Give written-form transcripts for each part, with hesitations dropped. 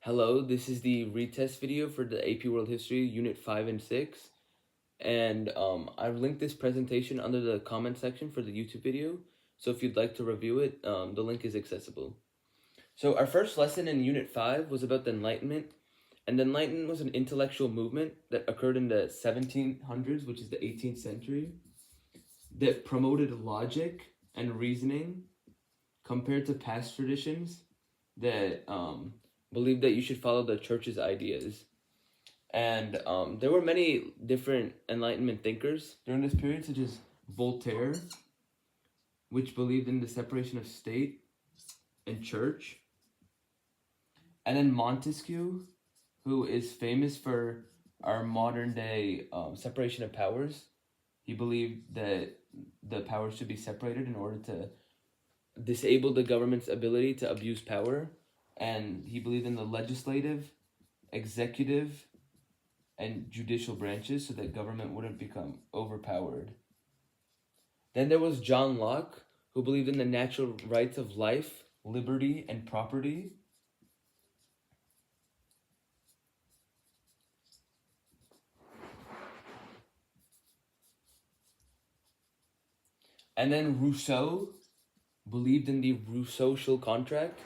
Hello, this is the retest video for the AP World History Unit 5 and 6. And I've linked this presentation under the comment section for the YouTube video. So if you'd like to review it, the link is accessible. So our first lesson in Unit 5 was about the Enlightenment. And the Enlightenment was an intellectual movement that occurred in the 1700s, which is the 18th century, that promoted logic and reasoning compared to past traditions that believed that you should follow the church's ideas. And there were many different Enlightenment thinkers during this period, such as Voltaire, which believed in the separation of state and church. And then Montesquieu, who is famous for our modern day separation of powers. He believed that the powers should be separated in order to disable the government's ability to abuse power. And he believed in the legislative, executive, and judicial branches so that government wouldn't become overpowered. Then there was John Locke, who believed in the natural rights of life, liberty, and property. And then Rousseau believed in the Rousseau contract,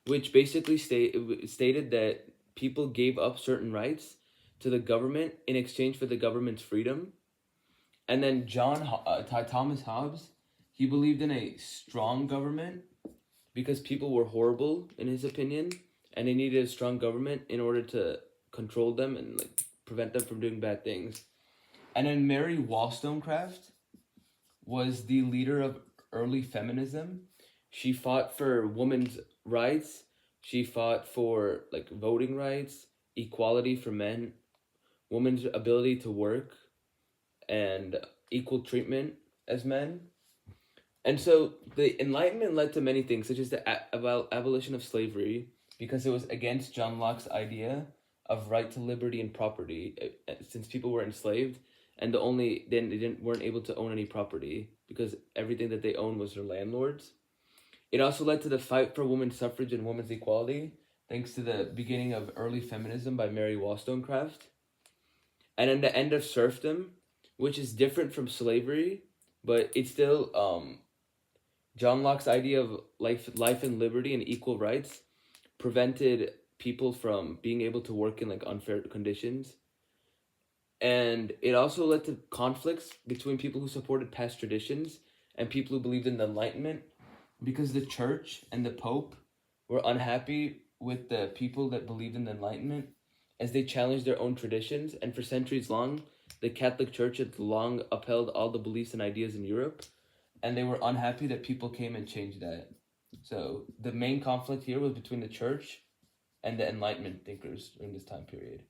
which basically stated that people gave up certain rights to the government in exchange for the government's freedom. And then Thomas Hobbes, he believed in a strong government because people were horrible, in his opinion, and they needed a strong government in order to control them and prevent them from doing bad things. And then Mary Wollstonecraft was the leader of early feminism. She fought for women's rights. She fought for voting rights, equality for men, women's ability to work, and equal treatment as men. And so the Enlightenment led to many things, such as the abolition of slavery, because it was against John Locke's idea of right to liberty and property, since people were enslaved, and they weren't able to own any property because everything that they owned was their landlords. It also led to the fight for women's suffrage and women's equality, thanks to the beginning of early feminism by Mary Wollstonecraft. And then the end of serfdom, which is different from slavery, but it's still John Locke's idea of life and liberty and equal rights prevented people from being able to work in unfair conditions. And it also led to conflicts between people who supported past traditions and people who believed in the Enlightenment, because the church and the Pope were unhappy with the people that believed in the Enlightenment, as they challenged their own traditions. And for centuries long, the Catholic Church had long upheld all the beliefs and ideas in Europe, and they were unhappy that people came and changed that. So the main conflict here was between the church and the Enlightenment thinkers during this time period.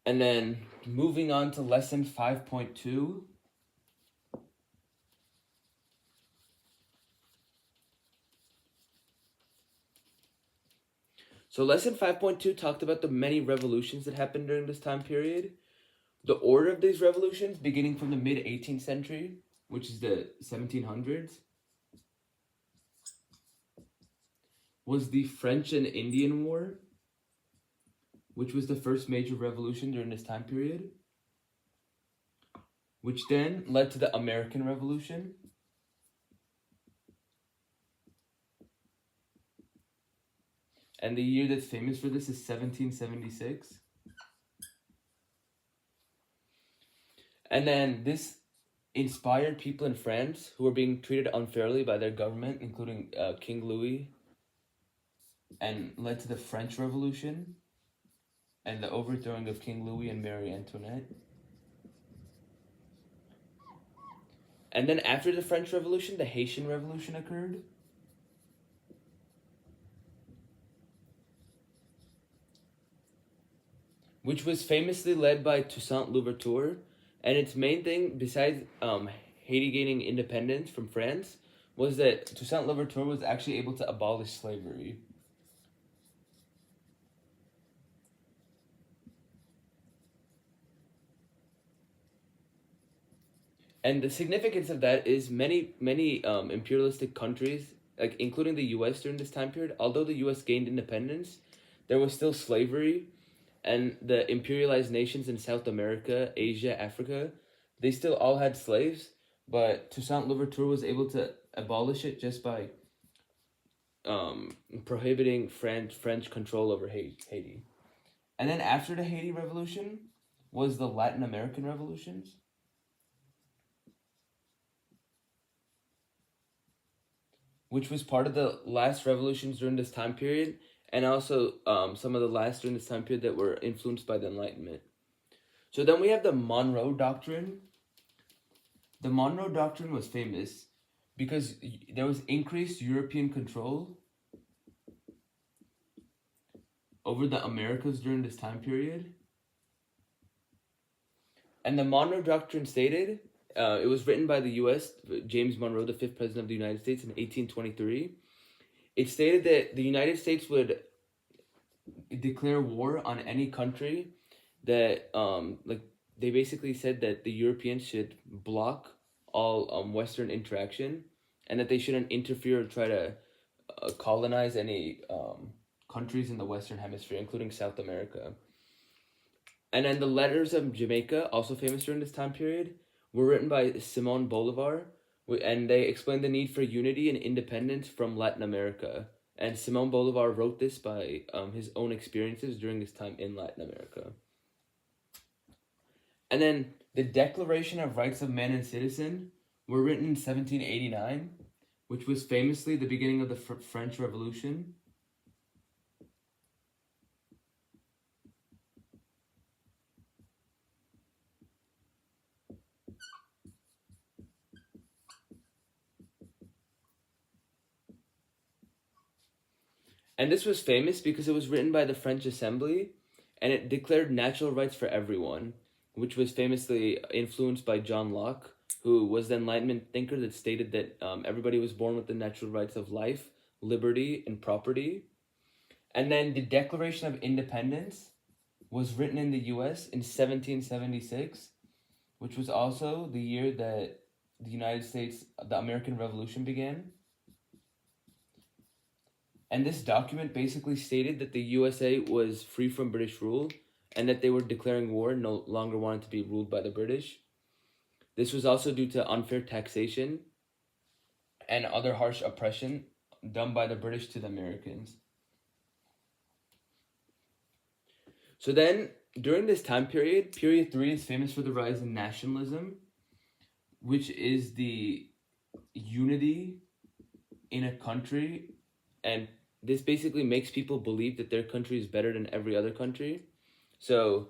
And then moving on to lesson 5.2. So lesson 5.2 talked about the many revolutions that happened during this time period. The order of these revolutions, beginning from the mid-18th century, which is the 1700s, was the French and Indian War, which was the first major revolution during this time period, which then led to the American Revolution. And the year that's famous for this is 1776. And then this inspired people in France who were being treated unfairly by their government, including King Louis, and led to the French Revolution and the overthrowing of King Louis and Marie Antoinette. And then after the French Revolution, the Haitian Revolution occurred. Which was famously led by Toussaint Louverture. And its main thing, besides Haiti gaining independence from France, was that Toussaint Louverture was actually able to abolish slavery. And the significance of that is many imperialistic countries like including the U.S. during this time period, although the U.S. gained independence, there was still slavery, and the imperialized nations in South America, Asia, Africa, they still all had slaves, but Toussaint Louverture was able to abolish it just by prohibiting French control over Haiti. And then after the Haiti Revolution was the Latin American revolutions, which was part of the last revolutions during this time period, and also some of the last during this time period that were influenced by the Enlightenment. So then we have the Monroe Doctrine. The Monroe Doctrine was famous because there was increased European control over the Americas during this time period. And the Monroe Doctrine stated, it was written by the U.S., James Monroe, the fifth president of the United States in 1823. It stated that the United States would declare war on any country that, they basically said that the Europeans should block all Western interaction, and that they shouldn't interfere or try to colonize any countries in the Western Hemisphere, including South America. And then the Letters of Jamaica, also famous during this time period, were written by Simón Bolívar, and they explained the need for unity and independence from Latin America. And Simón Bolívar wrote this by his own experiences during his time in Latin America. And then the Declaration of Rights of Man and Citizen were written in 1789, which was famously the beginning of the French Revolution. And this was famous because it was written by the French Assembly, and it declared natural rights for everyone, which was famously influenced by John Locke, who was the Enlightenment thinker that stated that everybody was born with the natural rights of life, liberty, and property. And then the Declaration of Independence was written in the U.S. in 1776, which was also the year that the United States, the American Revolution began. And this document basically stated that the USA was free from British rule, and that they were declaring war and no longer wanted to be ruled by the British. This was also due to unfair taxation and other harsh oppression done by the British to the Americans. So then, during this time period, period 3 is famous for the rise in nationalism, which is the unity in a country, and this basically makes people believe that their country is better than every other country. So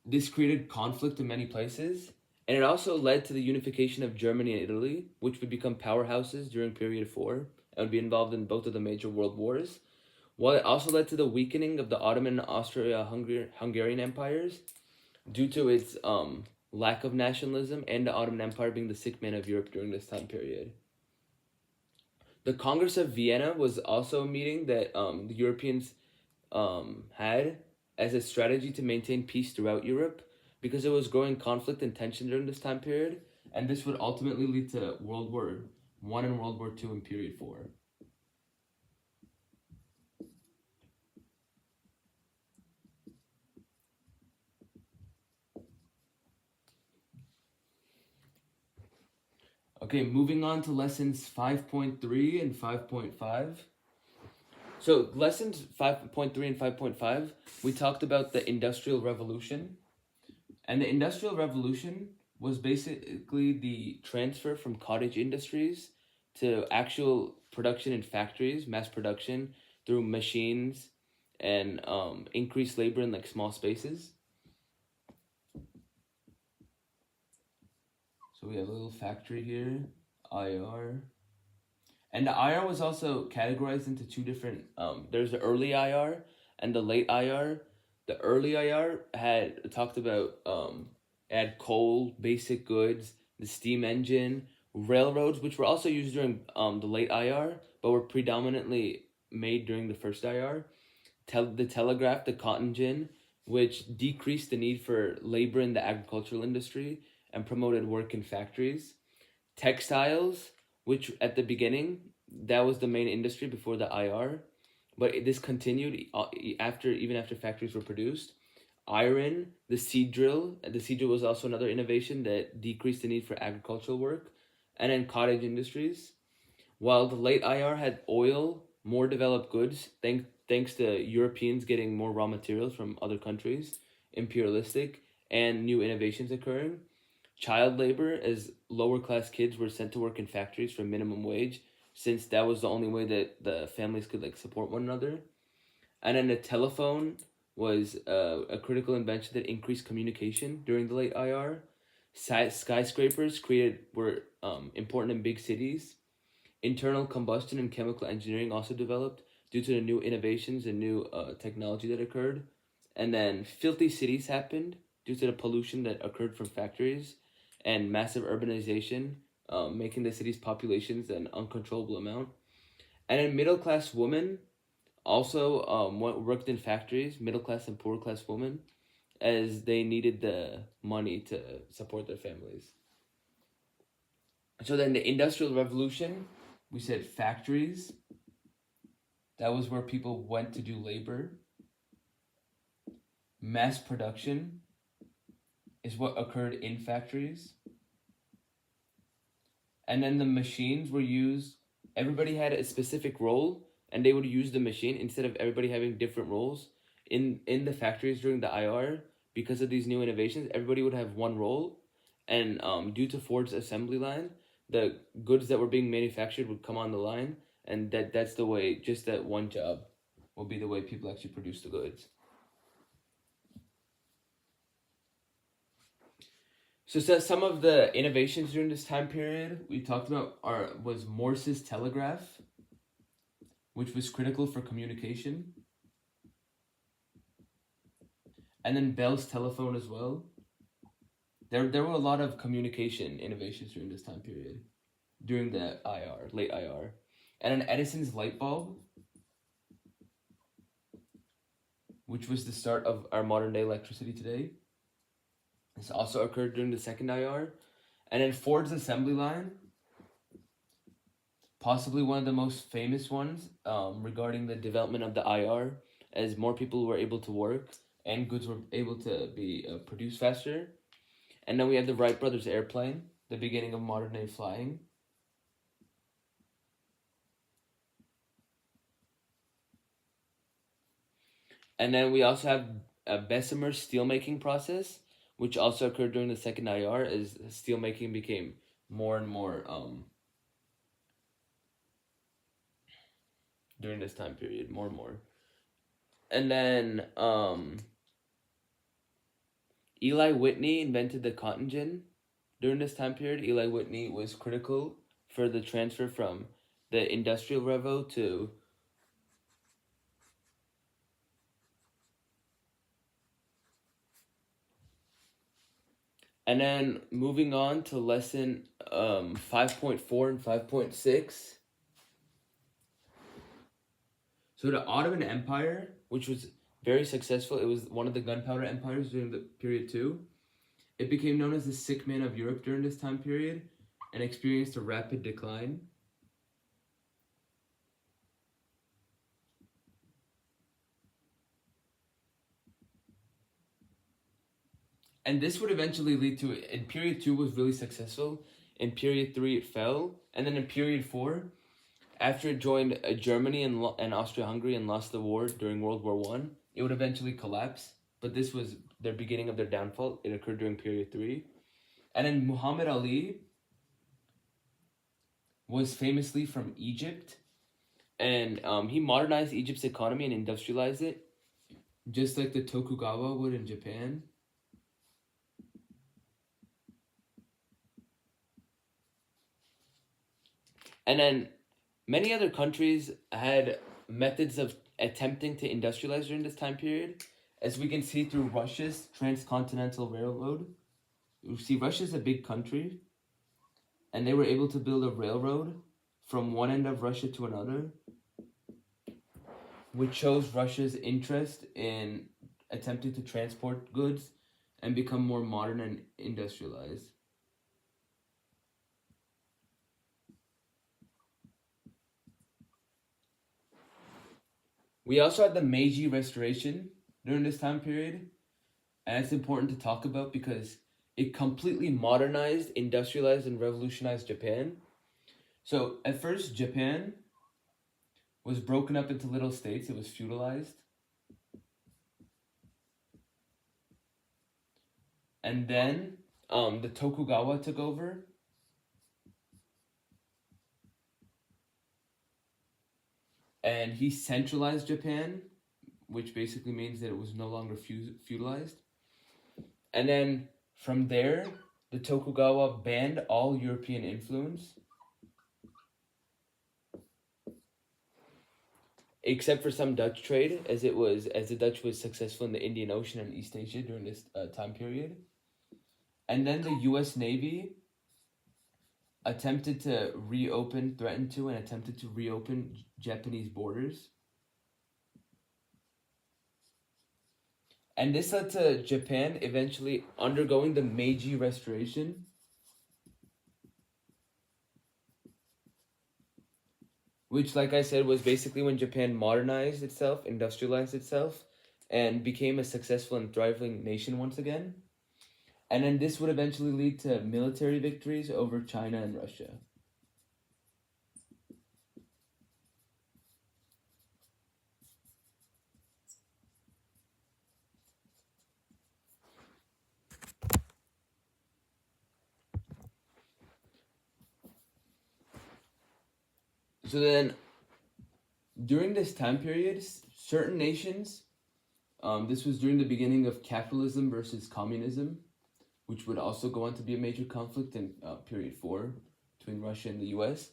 this created conflict in many places, and it also led to the unification of Germany and Italy, which would become powerhouses during period 4 and would be involved in both of the major world wars, while it also led to the weakening of the Ottoman and Austria-Hungarian empires due to its lack of nationalism, and the Ottoman Empire being the sick man of Europe during this time period. The Congress of Vienna was also a meeting that the Europeans had as a strategy to maintain peace throughout Europe, because there was growing conflict and tension during this time period, and this would ultimately lead to World War I and World War II in period 4. Okay, moving on to lessons 5.3 and 5.5. So lessons 5.3 and 5.5, we talked about the Industrial Revolution. And the Industrial Revolution was basically the transfer from cottage industries to actual production in factories, mass production, through machines and increased labor in small spaces. So we have a little factory here, IR. And the IR was also categorized into two different, there's the early IR and the late IR. The early IR had talked about, it had coal, basic goods, the steam engine, railroads, which were also used during the late IR, but were predominantly made during the first IR. The telegraph, the cotton gin, which decreased the need for labor in the agricultural industry and promoted work in factories. Textiles, which at the beginning, that was the main industry before the IR, but this continued after factories were produced. Iron, the seed drill was also another innovation that decreased the need for agricultural work, and then cottage industries. While the late IR had oil, more developed goods, thanks to Europeans getting more raw materials from other countries, imperialistic, and new innovations occurring. Child labor, as lower class kids were sent to work in factories for minimum wage, since that was the only way that the families could like support one another. And then the telephone was a critical invention that increased communication during the late IR. Skyscrapers were important in big cities. Internal combustion and chemical engineering also developed due to the new innovations and new technology that occurred. And then filthy cities happened due to the pollution that occurred from factories and massive urbanization, making the city's populations an uncontrollable amount. And then middle class women also worked in factories, middle class and poor class women, as they needed the money to support their families. So then the Industrial Revolution, we said factories. That was where people went to do labor. Mass production is what occurred in factories. And then the machines were used. Everybody had a specific role, and they would use the machine instead of everybody having different roles. In the factories during the IR, because of these new innovations, everybody would have one role. And due to Ford's assembly line, the goods that were being manufactured would come on the line, and that's the way, just that one job will be the way people actually produce the goods. So some of the innovations during this time period we talked about was Morse's telegraph, which was critical for communication. And then Bell's telephone as well. There were a lot of communication innovations during this time period, during the late IR. And then Edison's light bulb, which was the start of our modern day electricity today. This also occurred during the second IR. And then Ford's assembly line, possibly one of the most famous ones regarding the development of the IR, as more people were able to work and goods were able to be produced faster. And then we have the Wright brothers airplane, the beginning of modern day flying. And then we also have a Bessemer steelmaking process, which also occurred during the second IR as steelmaking became more and more during this time period, more and more. And then Eli Whitney invented the cotton gin. During this time period, Eli Whitney was critical for the transfer from the Industrial Revo to and then moving on to lesson 5.4 and 5.6. So the Ottoman Empire, which was very successful, it was one of the gunpowder empires during the period too. It became known as the sick man of Europe during this time period and experienced a rapid decline. And this would eventually lead to, in period 2 was really successful, in period 3 it fell, and then in period 4, after it joined Germany and Austria-Hungary and lost the war during World War I, it would eventually collapse. But this was the beginning of their downfall. It occurred during period 3. And then Muhammad Ali was famously from Egypt. And he modernized Egypt's economy and industrialized it, just like the Tokugawa would in Japan. And then many other countries had methods of attempting to industrialize during this time period, as we can see through Russia's transcontinental railroad. You see, Russia's a big country, and they were able to build a railroad from one end of Russia to another, which shows Russia's interest in attempting to transport goods and become more modern and industrialized. We also had the Meiji Restoration during this time period, and it's important to talk about because it completely modernized, industrialized, and revolutionized Japan. So at first, Japan was broken up into little states. It was feudalized, and then the Tokugawa took over, and he centralized Japan, which basically means that it was no longer feudalized. And then from there, the Tokugawa banned all European influence, except for some Dutch trade, as the Dutch was successful in the Indian Ocean and East Asia during this time period. And then the U.S. Navy threatened to, and attempted to reopen Japanese borders. And this led to Japan eventually undergoing the Meiji Restoration, which, like I said, was basically when Japan modernized itself, industrialized itself, and became a successful and thriving nation once again. And then this would eventually lead to military victories over China and Russia. So then, during this time period, certain nations, this was during the beginning of capitalism versus communism, which would also go on to be a major conflict in period 4 between Russia and the US.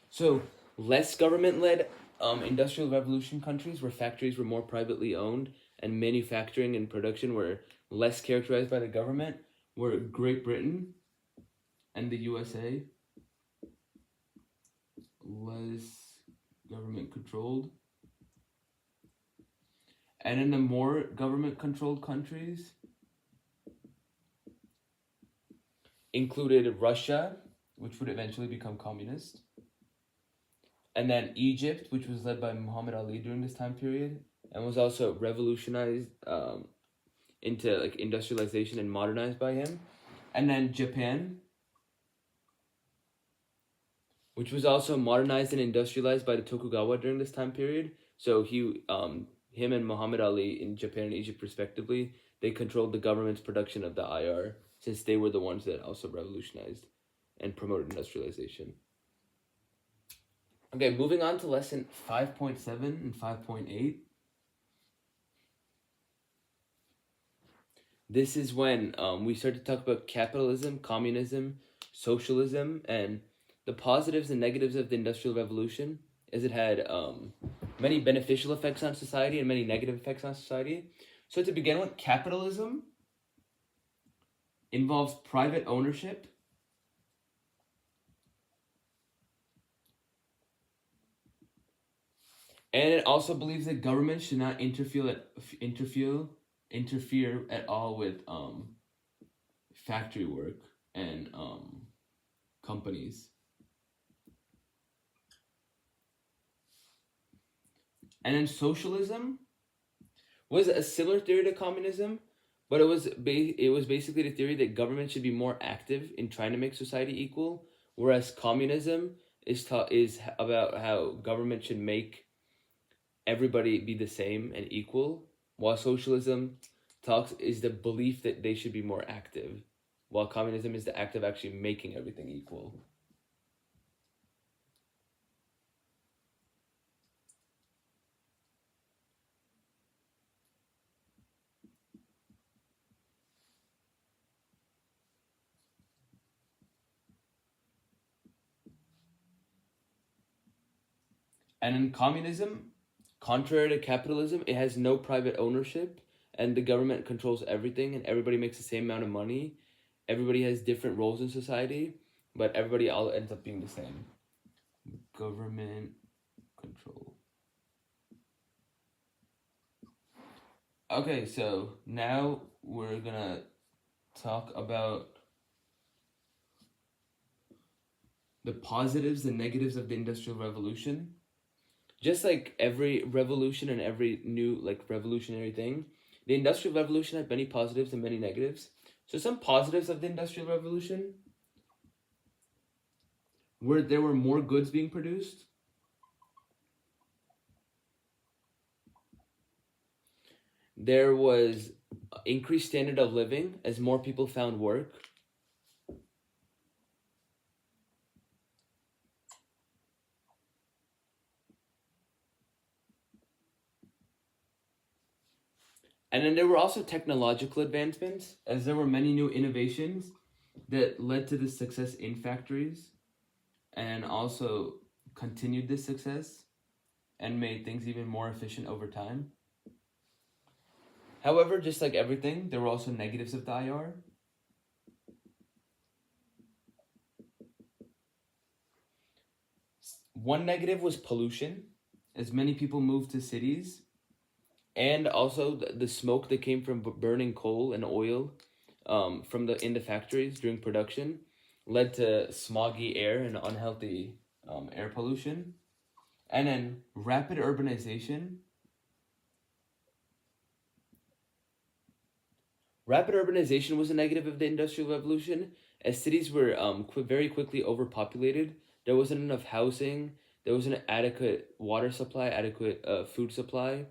So, less government-led industrial revolution countries where factories were more privately owned and manufacturing and production were less characterized by the government were Great Britain and the USA. Less government controlled. And in the more government controlled countries included Russia, which would eventually become communist, and then Egypt, which was led by Muhammad Ali during this time period and was also revolutionized into like industrialization and modernized by him, and then Japan, which was also modernized and industrialized by the Tokugawa during this time period. So him and Muhammad Ali in Japan and Egypt respectively, they controlled the government's production of the IR, since they were the ones that also revolutionized and promoted industrialization. Okay, moving on to lesson 5.7 and 5.8. This is when we start to talk about capitalism, communism, socialism, and the positives and negatives of the Industrial Revolution, as it had many beneficial effects on society and many negative effects on society. So to begin with, capitalism involves private ownership, and it also believes that government should not interfere at all with factory work and companies. And then socialism was a similar theory to communism, but it was basically the theory that government should be more active in trying to make society equal, whereas communism is about how government should make everybody be the same and equal, while socialism is the belief that they should be more active, while communism is the act of actually making everything equal. And in communism, contrary to capitalism, it has no private ownership, and the government controls everything, and everybody makes the same amount of money. Everybody has different roles in society, but everybody all ends up being the same. Government control. Okay, so now we're gonna talk about the positives and negatives of the Industrial Revolution. just like every revolution and every new like revolutionary thing, the industrial revolution had many positives and many negatives. So some positives of the industrial revolution were there were more goods being produced. There was increased standard of living as more people found work. And then there were also technological advancements, as there were many new innovations that led to the success in factories and also continued this success and made things even more efficient over time. However, just like everything, there were also negatives of the IR. One negative was pollution, as many people moved to cities, and also the smoke that came from burning coal and oil from in the factories during production led to smoggy air and unhealthy air pollution. And then rapid urbanization. Rapid urbanization was a negative of the Industrial Revolution, as cities were very quickly overpopulated. There wasn't enough housing. There wasn't adequate water supply, adequate food supply.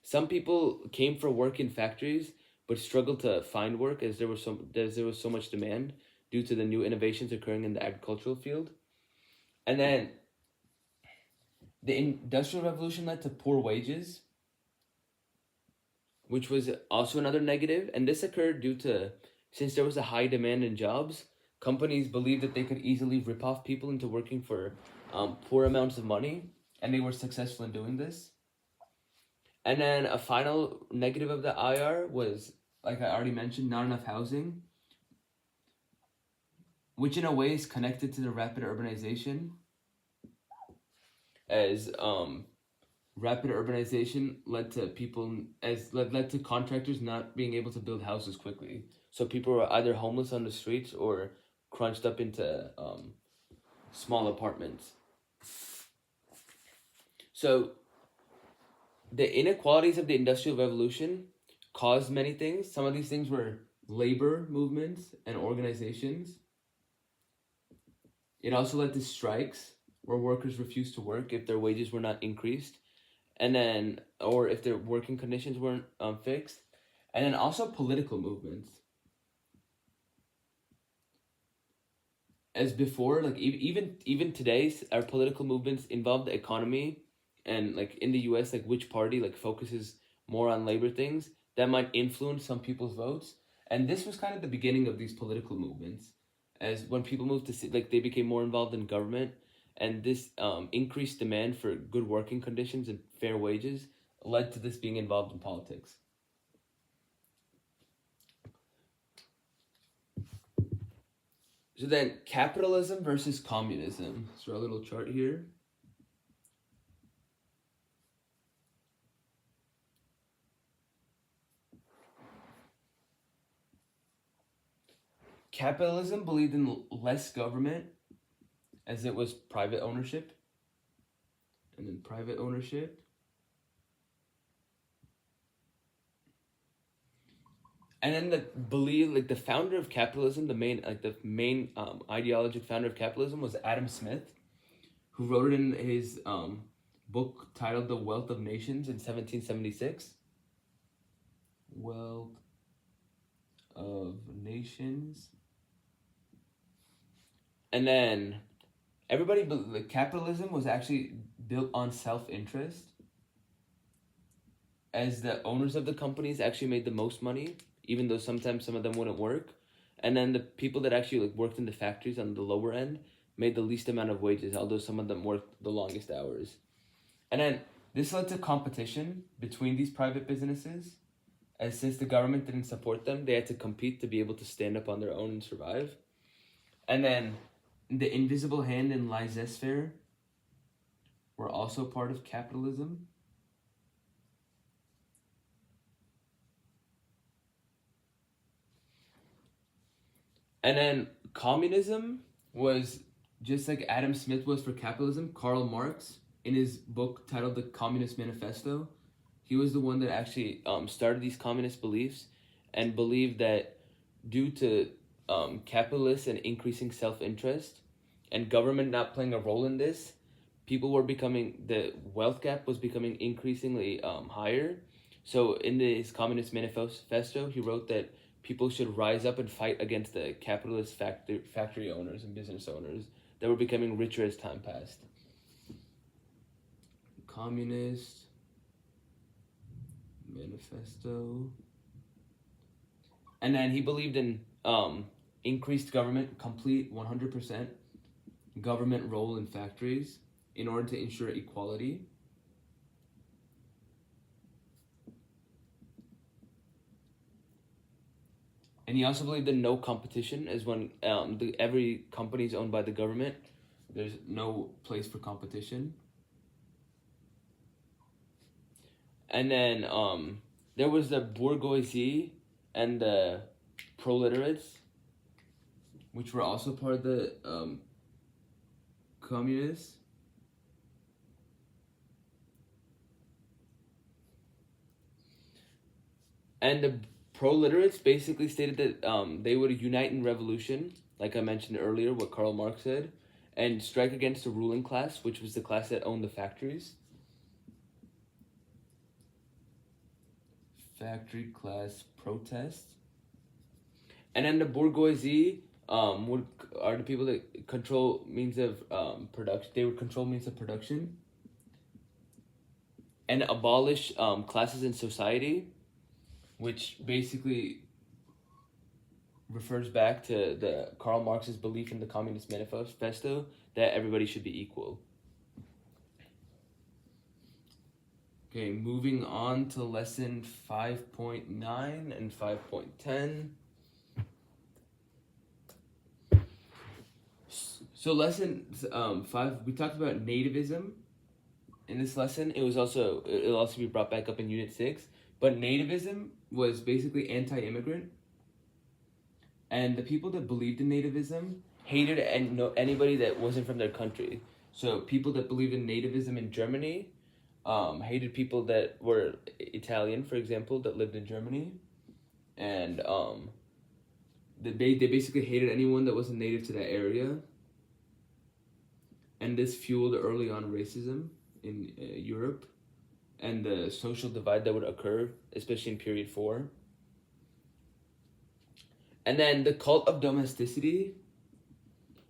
Some people came for work in factories, but struggled to find work as there was so much demand due to the new innovations occurring in the agricultural field. And then the Industrial Revolution led to poor wages, which was also another negative. And this occurred due to, since there was a high demand in jobs, companies believed that they could easily rip off people into working for poor amounts of money, and they were successful in doing this. And then a final negative of the IR was, like I already mentioned, not enough housing, which in a way is connected to the rapid urbanization, as rapid urbanization led to led to contractors not being able to build houses quickly. So people were either homeless on the streets or crunched up into small apartments. So the inequalities of the Industrial Revolution caused many things. Some of these things were labor movements and organizations. It also led to strikes where workers refused to work if their wages were not increased, and then or if their working conditions weren't fixed, and then also political movements. As before, like even today, our political movements involve the economy, and like in the U.S., like which party like focuses more on labor things that might influence some people's votes. And this was kind of the beginning of these political movements, as when people moved to like they became more involved in government, and this increased demand for good working conditions and fair wages led to this being involved in politics. So then, capitalism versus communism. So a little chart here. Capitalism believed in less government, as it was private ownership, and then private ownership. And then the founder of capitalism, the main ideological founder of capitalism was Adam Smith, who wrote it in his book titled The Wealth of Nations in 1776. Wealth of Nations. And then capitalism was actually built on self-interest, as the owners of the companies actually made the most money, even though sometimes some of them wouldn't work. And then the people that actually like worked in the factories on the lower end made the least amount of wages, although some of them worked the longest hours. And then this led to competition between these private businesses, as since the government didn't support them, they had to compete to be able to stand up on their own and survive. And then the invisible hand and laissez-faire were also part of capitalism. And then communism was just like Adam Smith was for capitalism. Karl Marx in his book titled The Communist Manifesto. He was the one that actually started these communist beliefs and believed that due to capitalists and increasing self-interest and government not playing a role in this, the wealth gap was becoming increasingly higher. So in his Communist Manifesto, he wrote that people should rise up and fight against the capitalist factory owners and business owners that were becoming richer as time passed. Communist Manifesto. And then he believed in increased government, complete 100% government role in factories in order to ensure equality. And he also believed in no competition, as when every company is owned by the government, there's no place for competition. And then there was the bourgeoisie and the proletariats, which were also part of the communists. And the proletariats basically stated that they would unite in revolution, like I mentioned earlier, what Karl Marx said, and strike against the ruling class, which was the class that owned the factories. Factory class protest. And then the bourgeoisie are the people that control means of production. They would control means of production and abolish classes in society, which basically refers back to the Karl Marx's belief in the Communist Manifesto that everybody should be equal. Okay, moving on to lesson 5.9 and 5.10. So lesson 5, we talked about nativism in this lesson. It'll also be brought back up in Unit 6. But nativism was basically anti-immigrant. And the people that believed in nativism hated anybody that wasn't from their country. So people that believed in nativism in Germany hated people that were Italian, for example, that lived in Germany. And they basically hated anyone that wasn't native to that area. And this fueled early on racism in Europe and the social divide that would occur, especially in period 4. And then the cult of domesticity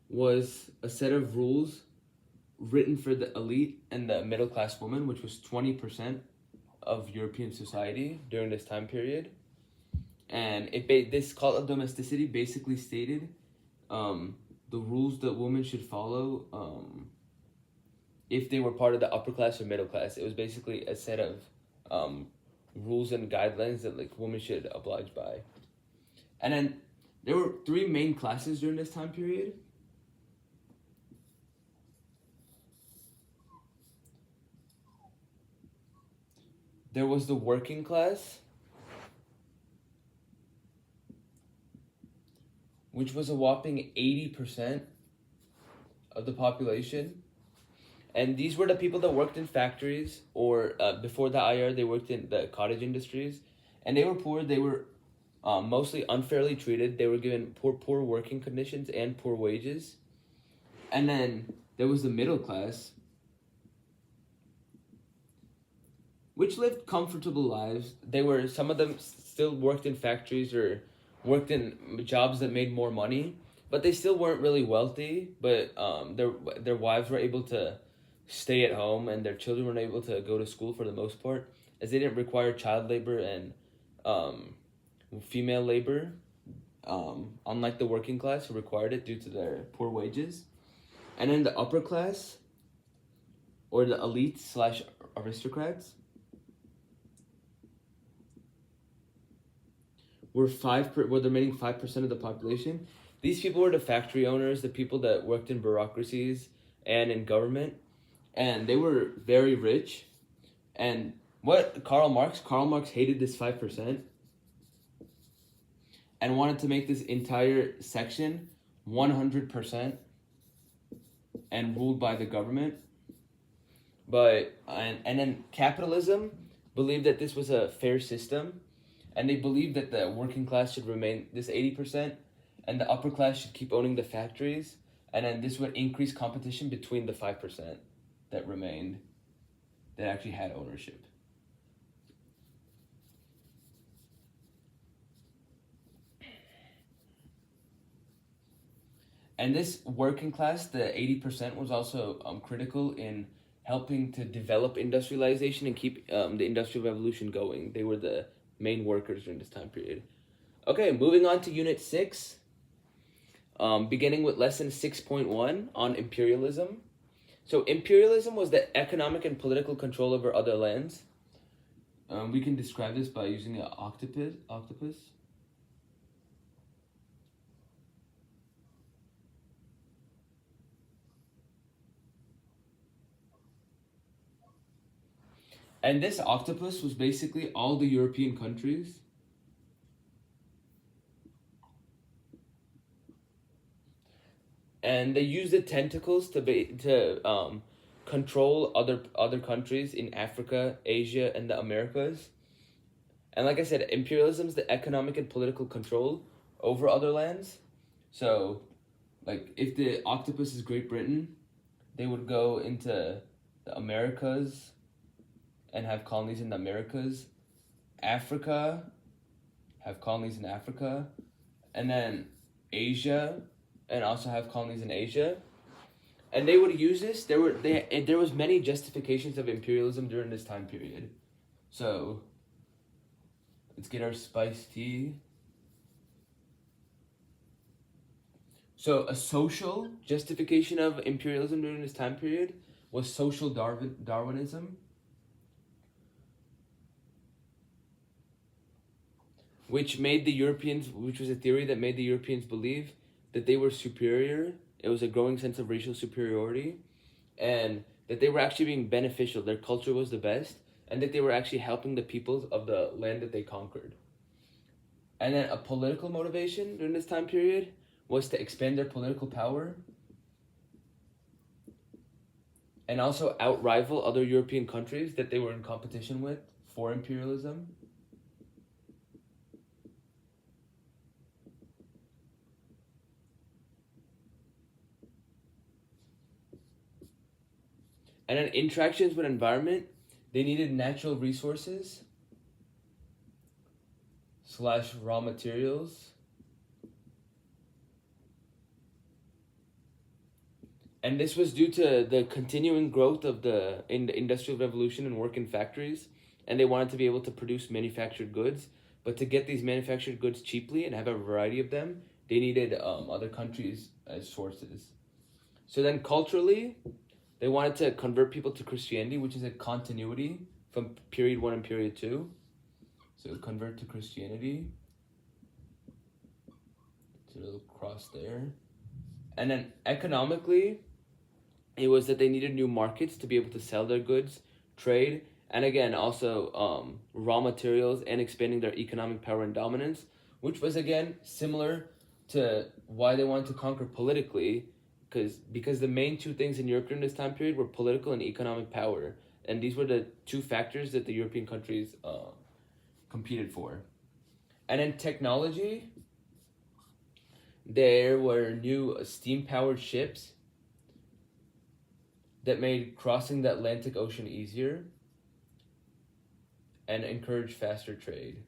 was a set of rules written for the elite and the middle class woman, which was 20% of European society during this time period. And this cult of domesticity basically stated the rules that women should follow if they were part of the upper class or middle class. It was basically a set of rules and guidelines that women should oblige by. And then there were 3 main classes during this time period. There was the working class, which was a whopping 80% of the population. And these were the people that worked in factories, or before the IR, they worked in the cottage industries. And they were poor. They were mostly unfairly treated. They were given poor working conditions and poor wages. And then there was the middle class, which lived comfortable lives. Some of them still worked in factories or worked in jobs that made more money, but they still weren't really wealthy. But their wives were able to stay at home, and their children were able to go to school for the most part, as they didn't require child labor and female labor, unlike the working class who required it due to their poor wages. And then the upper class, or the elites / aristocrats, were the remaining 5% of the population. These people were the factory owners, the people that worked in bureaucracies and in government, and they were very rich. And Karl Marx hated this 5% and wanted to make this entire section 100% and ruled by the government. But and then capitalism believed that this was a fair system, and they believed that the working class should remain this 80%, and the upper class should keep owning the factories, and then this would increase competition between the 5% that remained, that actually had ownership. And this working class, the 80%, was also critical in helping to develop industrialization and keep the Industrial Revolution going. They were the main workers during this time period. Okay, moving on to Unit 6, beginning with Lesson 6.1 on imperialism. So imperialism was the economic and political control over other lands. We can describe this by using an octopus. And this octopus was basically all the European countries. And they used the tentacles to control other countries in Africa, Asia, and the Americas. And like I said, imperialism is the economic and political control over other lands. So, like, if the octopus is Great Britain, they would go into the Americas and have colonies in the Americas. Africa, have colonies in Africa. And then Asia, and also have colonies in Asia. And they would use this. There was many justifications of imperialism during this time period. So, let's get our spiced tea. So, a social justification of imperialism during this time period was social Darwinism, which was a theory that made the Europeans believe that they were superior. It was a growing sense of racial superiority, and that they were actually being beneficial. Their culture was the best, and that they were actually helping the peoples of the land that they conquered. And then a political motivation during this time period was to expand their political power and also outrival other European countries that they were in competition with for imperialism. And in interactions with environment, they needed natural resources / raw materials. And this was due to the continuing growth of the Industrial Revolution and work in factories. And they wanted to be able to produce manufactured goods. But to get these manufactured goods cheaply and have a variety of them, they needed other countries as sources. So then culturally, they wanted to convert people to Christianity, which is a continuity from period 1 and period 2. So convert to Christianity. It's a little cross there. And then economically, it was that they needed new markets to be able to sell their goods, trade, and again, also raw materials, and expanding their economic power and dominance, which was again similar to why they wanted to conquer politically, because the main two things in Europe during this time period were political and economic power, and these were the two factors that the European countries competed for. And in technology, there were new steam-powered ships that made crossing the Atlantic Ocean easier and encouraged faster trade.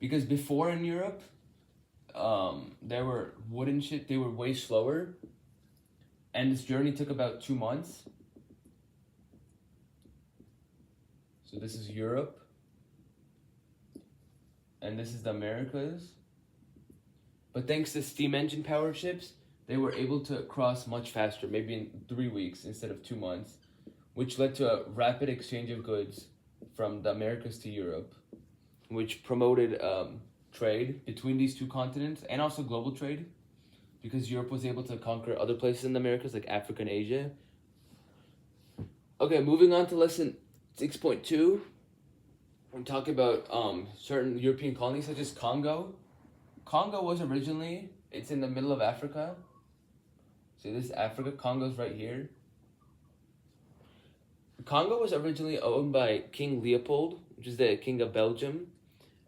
Because before in Europe, there were wooden ships, they were way slower, and this journey took about 2 months. So this is Europe, and this is the Americas. But thanks to steam engine powered ships, they were able to cross much faster, maybe in 3 weeks instead of 2 months, which led to a rapid exchange of goods from the Americas to Europe, which promoted trade between these two continents and also global trade, because Europe was able to conquer other places in the Americas like Africa and Asia. Okay, moving on to lesson 6.2. We're talking about certain European colonies such as Congo. Congo was originally It's in the middle of Africa. See, this is Africa. Congo's right here. Congo was originally owned by King Leopold, which is the king of Belgium,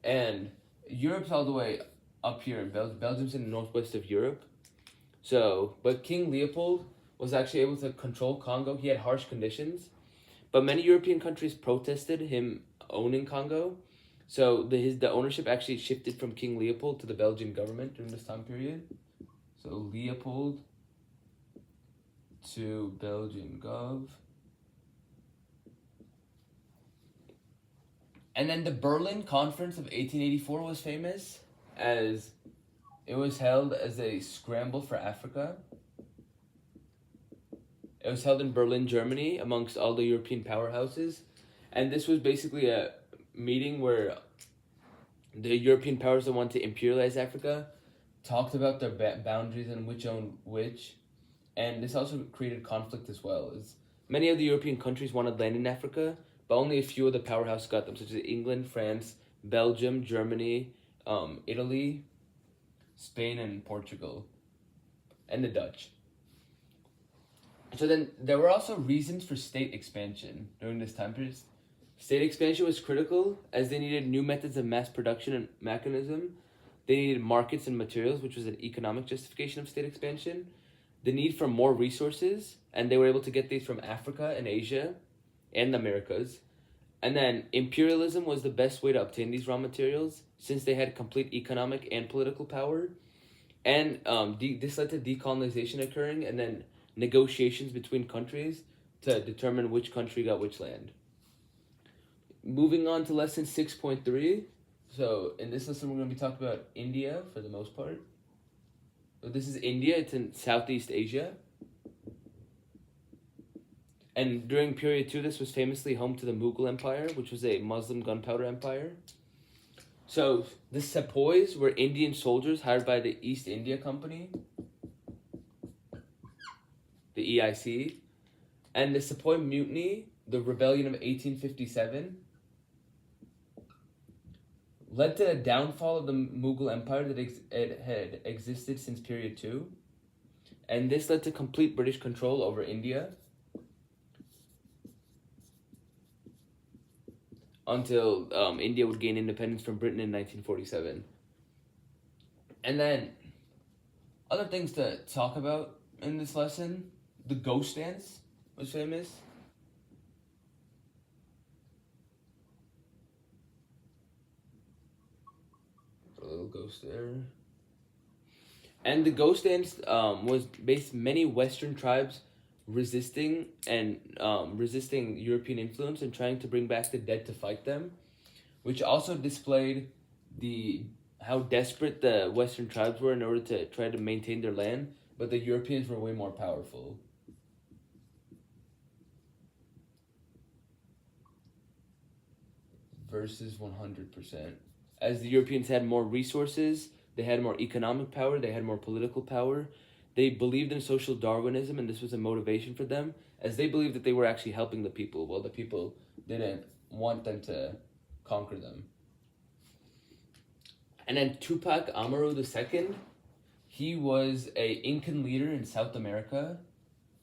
and Europe's all the way up here in Belgium's in the northwest of Europe. So, but King Leopold was actually able to control Congo. He had harsh conditions, but many European countries protested him owning Congo. So the ownership actually shifted from King Leopold to the Belgian government during this time period. So Leopold to Belgian gov. And then the Berlin Conference of 1884 was famous as it was held as a scramble for Africa. It was held in Berlin, Germany, amongst all the European powerhouses. And this was basically a meeting where the European powers that want to imperialize Africa talked about their boundaries and which owned which. And this also created conflict as well. As many of the European countries wanted land in Africa, but only a few of the powerhouses got them, such as England, France, Belgium, Germany, Italy, Spain, and Portugal, and the Dutch. So then there were also reasons for state expansion during this time period. State expansion was critical as they needed new methods of mass production and mechanism. They needed markets and materials, which was an economic justification of state expansion. The need for more resources, and they were able to get these from Africa and Asia and the Americas. And then imperialism was the best way to obtain these raw materials since they had complete economic and political power. And this led to decolonization occurring and then negotiations between countries to determine which country got which land. Moving on to lesson 6.3. So in this lesson, we're going to be talking about India for the most part. So this is India. It's in Southeast Asia. And during period 2, this was famously home to the Mughal Empire, which was a Muslim gunpowder empire. So the sepoys were Indian soldiers hired by the East India Company, the EIC, and the Sepoy Mutiny, the rebellion of 1857, led to the downfall of the Mughal Empire that it had existed since period 2, and this led to complete British control over India until India would gain independence from Britain in 1947. And then, other things to talk about in this lesson, the ghost dance was famous. A little ghost there. And the ghost dance was based many Western tribes resisting European influence and trying to bring back the dead to fight them, which also displayed how desperate the Western tribes were in order to try to maintain their land, but the Europeans were way more powerful. Versus 100%. As the Europeans had more resources, they had more economic power, they had more political power. They believed in social Darwinism, and this was a motivation for them, as they believed that they were actually helping the people, while the people didn't want them to conquer them. And then Tupac Amaru II, he was a Incan leader in South America.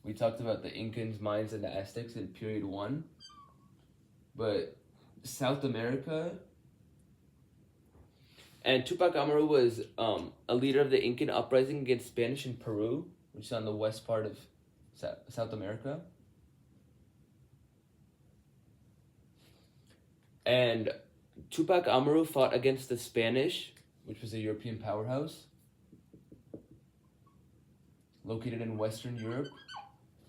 We talked about the Incans, Mayans, and the Aztecs in period 1. But South America, and Tupac Amaru was a leader of the Incan uprising against Spanish in Peru, which is on the west part of South America. And Tupac Amaru fought against the Spanish, which was a European powerhouse, located in Western Europe,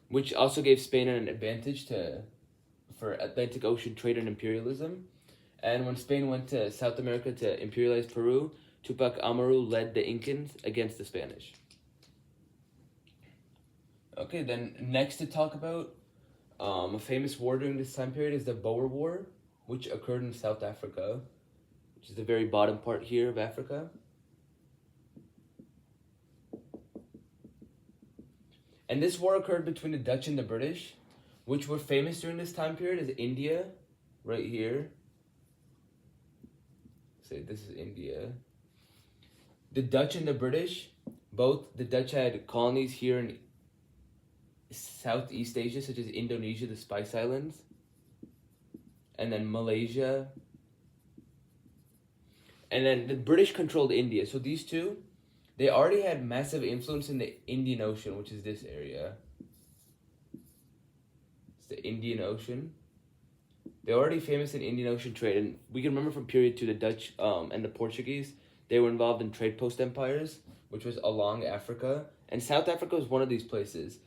which also gave Spain an advantage for Atlantic Ocean trade and imperialism. And when Spain went to South America to imperialize Peru, Tupac Amaru led the Incans against the Spanish. Okay, then next to talk about a famous war during this time period is the Boer War, which occurred in South Africa, which is the very bottom part here of Africa. And this war occurred between the Dutch and the British, which were famous during this time period as India, right here. Say this is India. The Dutch and the British both the Dutch had colonies here in Southeast Asia, such as Indonesia, the Spice Islands, and then Malaysia. And then the British controlled India. So these two, they already had massive influence in the Indian Ocean, which is this area. It's the Indian Ocean. They're already famous in Indian Ocean trade, and we can remember from period 2 the Dutch and the Portuguese, they were involved in trade post empires, which was along Africa, and South Africa was one of these places.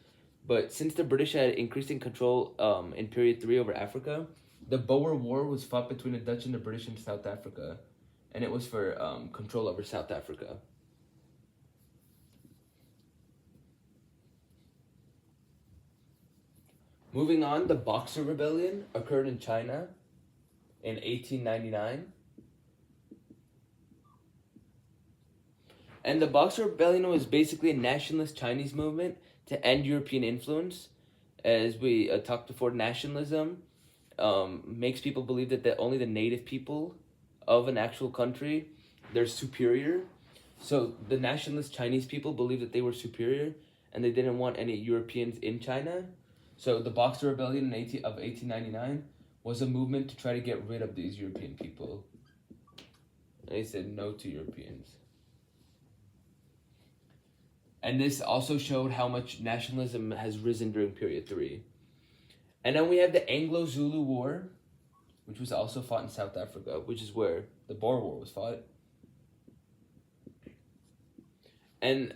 But since the British had increasing control in period 3 over Africa, the Boer War was fought between the Dutch and the British in South Africa, and it was for control over South Africa. Moving on, the Boxer Rebellion occurred in China in 1899. And the Boxer Rebellion was basically a nationalist Chinese movement to end European influence. As we talked before, nationalism makes people believe that only the native people of an actual country, they're superior. So the nationalist Chinese people believed that they were superior, and they didn't want any Europeans in China. So the Boxer Rebellion of 1899 was a movement to try to get rid of these European people. And they said no to Europeans. And this also showed how much nationalism has risen during period 3. And then we have the Anglo-Zulu War, which was also fought in South Africa, which is where the Boer War was fought. And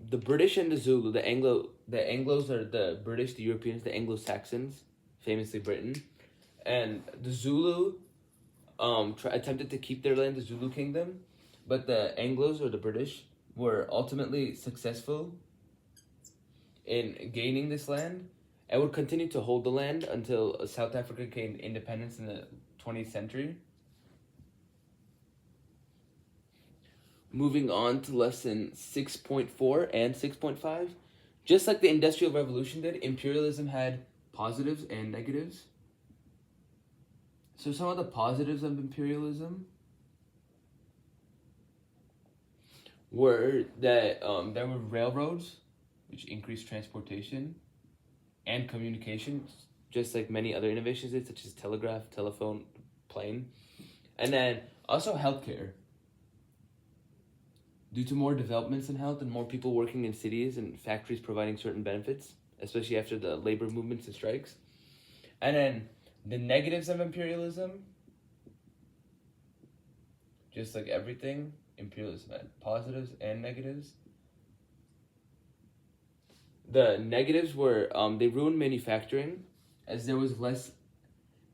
the British and the Zulu, the Anglos are the British, the Europeans, the Anglo-Saxons, famously Britain. And the Zulu attempted to keep their land, the Zulu kingdom, but the Anglos, or the British, were ultimately successful in gaining this land and would continue to hold the land until South Africa gained independence in the 20th century. Moving on to lesson 6.4 and 6.5. Just like the Industrial Revolution did, imperialism had positives and negatives. So some of the positives of imperialism were that there were railroads, which increased transportation and communication, just like many other innovations did, such as telegraph, telephone, plane. And then also healthcare. Due to more developments in health and more people working in cities and factories providing certain benefits, especially after the labor movements and strikes. And then the negatives of imperialism, just like everything, imperialism had positives and negatives. The negatives were they ruined manufacturing, as there was less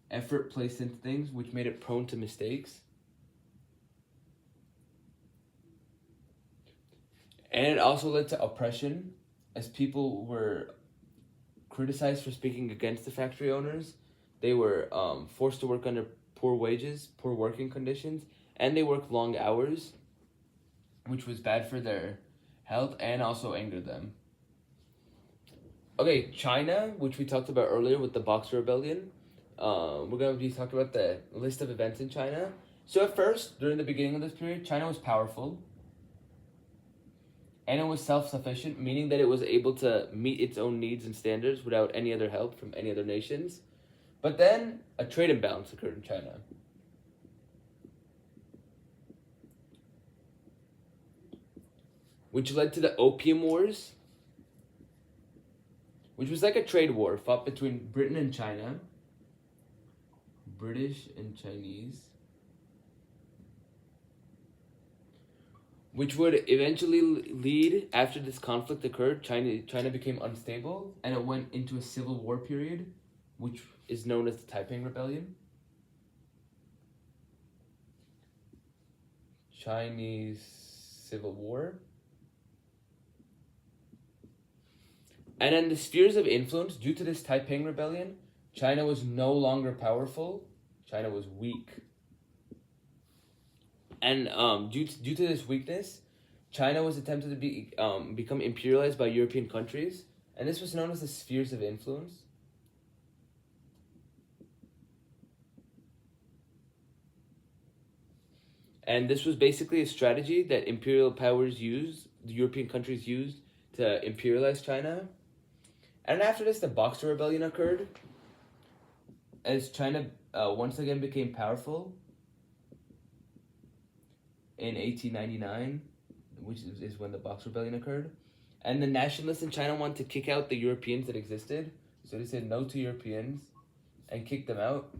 effort placed into things, which made it prone to mistakes. And it also led to oppression, as people were criticized for speaking against the factory owners. They were forced to work under poor wages, poor working conditions, and they worked long hours, which was bad for their health and also angered them. Okay, China, which we talked about earlier with the Boxer Rebellion. We're going to be talking about the list of events in China. So at first, during the beginning of this period, China was powerful. And it was self-sufficient, meaning that it was able to meet its own needs and standards without any other help from any other nations. But then a trade imbalance occurred in China. Which led to the Opium Wars, which was like a trade war fought between Britain and China. British and Chinese. Which would eventually lead, after this conflict occurred, China became unstable, and it went into a civil war period, which is known as the Taiping Rebellion. Chinese Civil War. And then the spheres of influence, due to this Taiping Rebellion, China was no longer powerful. China was weak. And due to this weakness, China was attempted to become imperialized by European countries, and this was known as the spheres of influence. And this was basically a strategy that imperial powers used the European countries used to imperialize China. And after this, the Boxer Rebellion occurred as China once again became powerful in 1899, which is when the Boxer Rebellion occurred. And the nationalists in China wanted to kick out the Europeans that existed. So they said no to Europeans and kicked them out.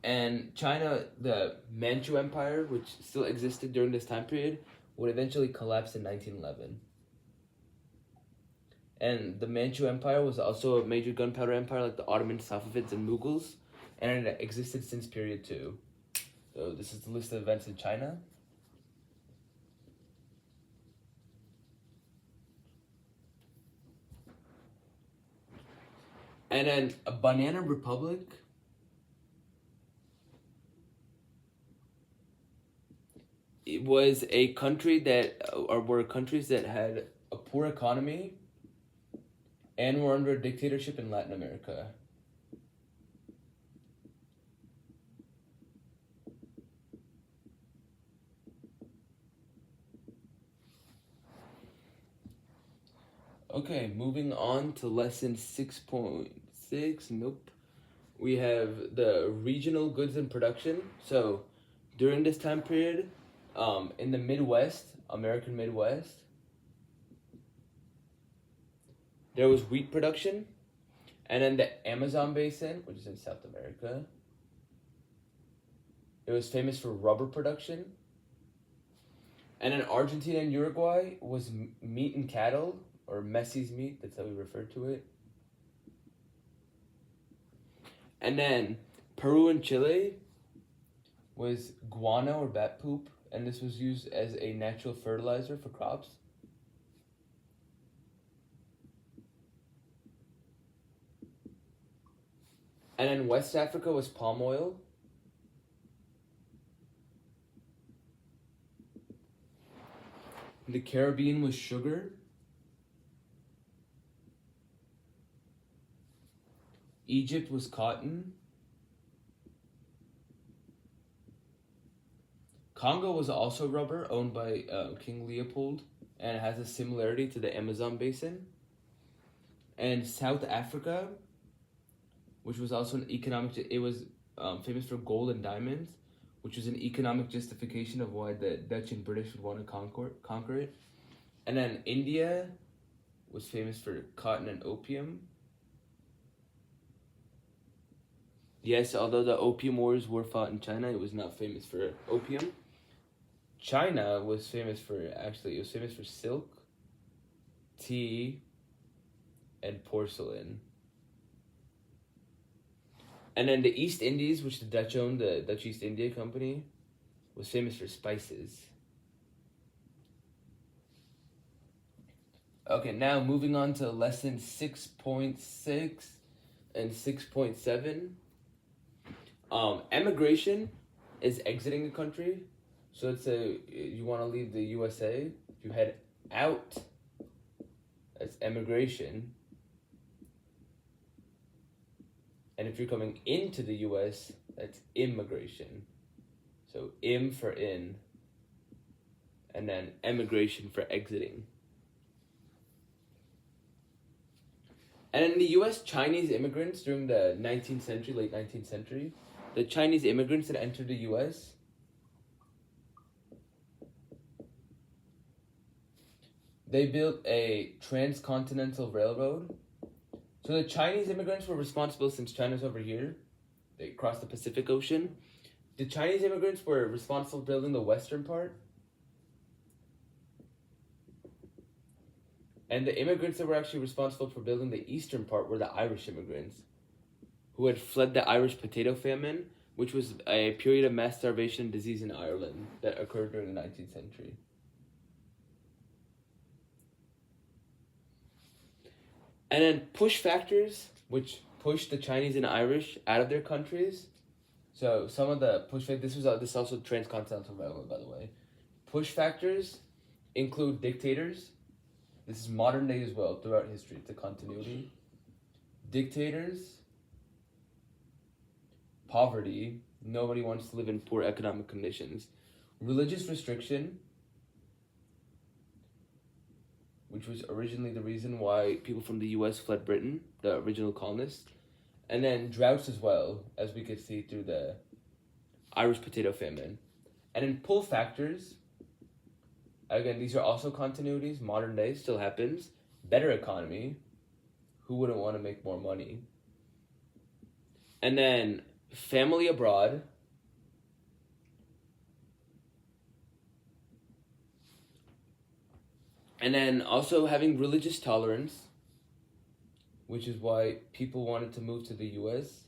And China, the Manchu Empire, which still existed during this time period, would eventually collapse in 1911. And the Manchu Empire was also a major gunpowder empire like the Ottomans, Safavids, and Mughals, and it existed since period 2. So this is the list of events in China. And then a Banana Republic. It was a country that, or were countries that had a poor economy and were under a dictatorship in Latin America. Okay, moving on to lesson 6.6. Nope. We have the regional goods and production. So, during this time period, in the Midwest, American Midwest, there was wheat production, and in the Amazon basin, which is in South America, it was famous for rubber production. And in Argentina and Uruguay was meat and cattle, or Messi's meat, that's how we refer to it. And then Peru and Chile was guano or bat poop, and this was used as a natural fertilizer for crops. And then West Africa was palm oil. The Caribbean was sugar. Egypt was cotton. Congo was also rubber, owned by King Leopold, and it has a similarity to the Amazon basin. And South Africa, which was also an economic, it was famous for gold and diamonds, which was an economic justification of why the Dutch and British would want to conquer it. And then India was famous for cotton and opium. Yes, although the opium wars were fought in China, it was not famous for opium. China was famous for, it was famous for silk, tea, and porcelain. And then the East Indies, which the Dutch owned, the Dutch East India Company, was famous for spices. Okay, now moving on to lesson 6.6 and 6.7. Emigration is exiting a country. So let's say you want to leave the USA. If you head out, that's emigration. And if you're coming into the US, that's immigration. So im for in, and then emigration for exiting. And in the US, Chinese immigrants during the 19th century, late 19th century, the Chinese immigrants that entered the US, they built a transcontinental railroad. So the Chinese immigrants were responsible, since China's over here, they crossed the Pacific Ocean. The Chinese immigrants were responsible for building the western part. And the immigrants that were actually responsible for building the eastern part were the Irish immigrants, who had fled the Irish potato famine, which was a period of mass starvation and disease in Ireland that occurred during the 19th century. And then push factors, which pushed the Chinese and Irish out of their countries. So some of the push factors, this is also transcontinental railroad, by the way. Push factors include dictators. This is modern day as well, throughout history, it's a continuity. Dictators, poverty, nobody wants to live in poor economic conditions. Religious restriction, which was originally the reason why people from the U.S. fled Britain, the original colonists. And then droughts as well, as we could see through the Irish potato famine. And in pull factors, again, these are also continuities. Modern day still happens. Better economy. Who wouldn't want to make more money? And then family abroad. And then also having religious tolerance, which is why people wanted to move to the U.S.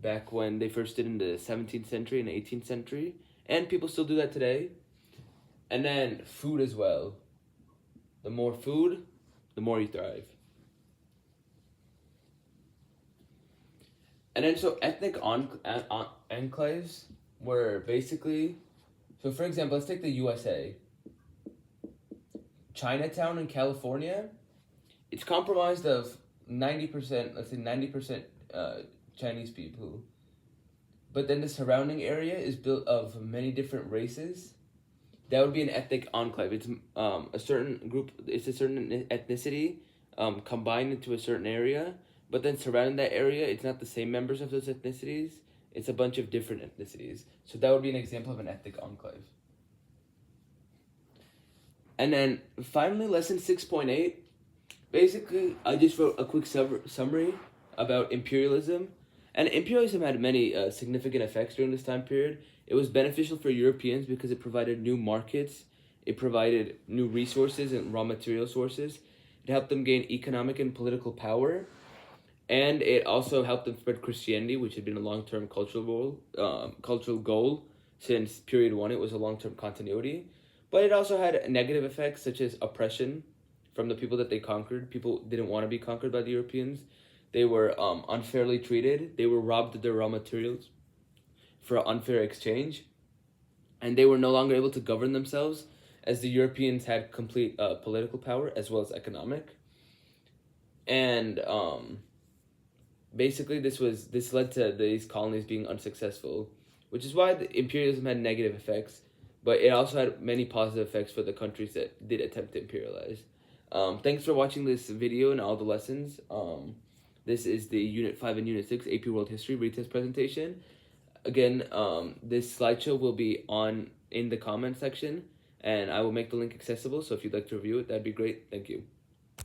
back when they first did in the 17th century and 18th century. And people still do that today. And then food as well. The more food, the more you thrive. And then so ethnic enclaves were basically... So for example, let's take the USA. Chinatown in California, it's comprised of 90%, let's say 90% Chinese people. But then the surrounding area is built of many different races. That would be an ethnic enclave. It's a certain group, it's a certain ethnicity combined into a certain area. But then surrounding that area, it's not the same members of those ethnicities. It's a bunch of different ethnicities. So that would be an example of an ethnic enclave. And then finally, lesson 6.8. Basically, I just wrote a quick summary about imperialism. And imperialism had many significant effects during this time period. It was beneficial for Europeans because it provided new markets. It provided new resources and raw material sources. It helped them gain economic and political power. And it also helped them spread Christianity, which had been a long-term cultural goal since period 1. It was a long-term continuity. But it also had negative effects such as oppression from the people that they conquered. People didn't want to be conquered by the Europeans. They were unfairly treated. They were robbed of their raw materials for unfair exchange. And they were no longer able to govern themselves as the Europeans had complete political power as well as economic. And basically this led to these colonies being unsuccessful, which is why the imperialism had negative effects. But it also had many positive effects for the countries that did attempt to imperialize. Thanks for watching this video and all the lessons. This is the Unit 5 and Unit 6 AP World History retest presentation. Again, this slideshow will be in the comment section, and I will make the link accessible, so if you'd like to review it, that'd be great. Thank you.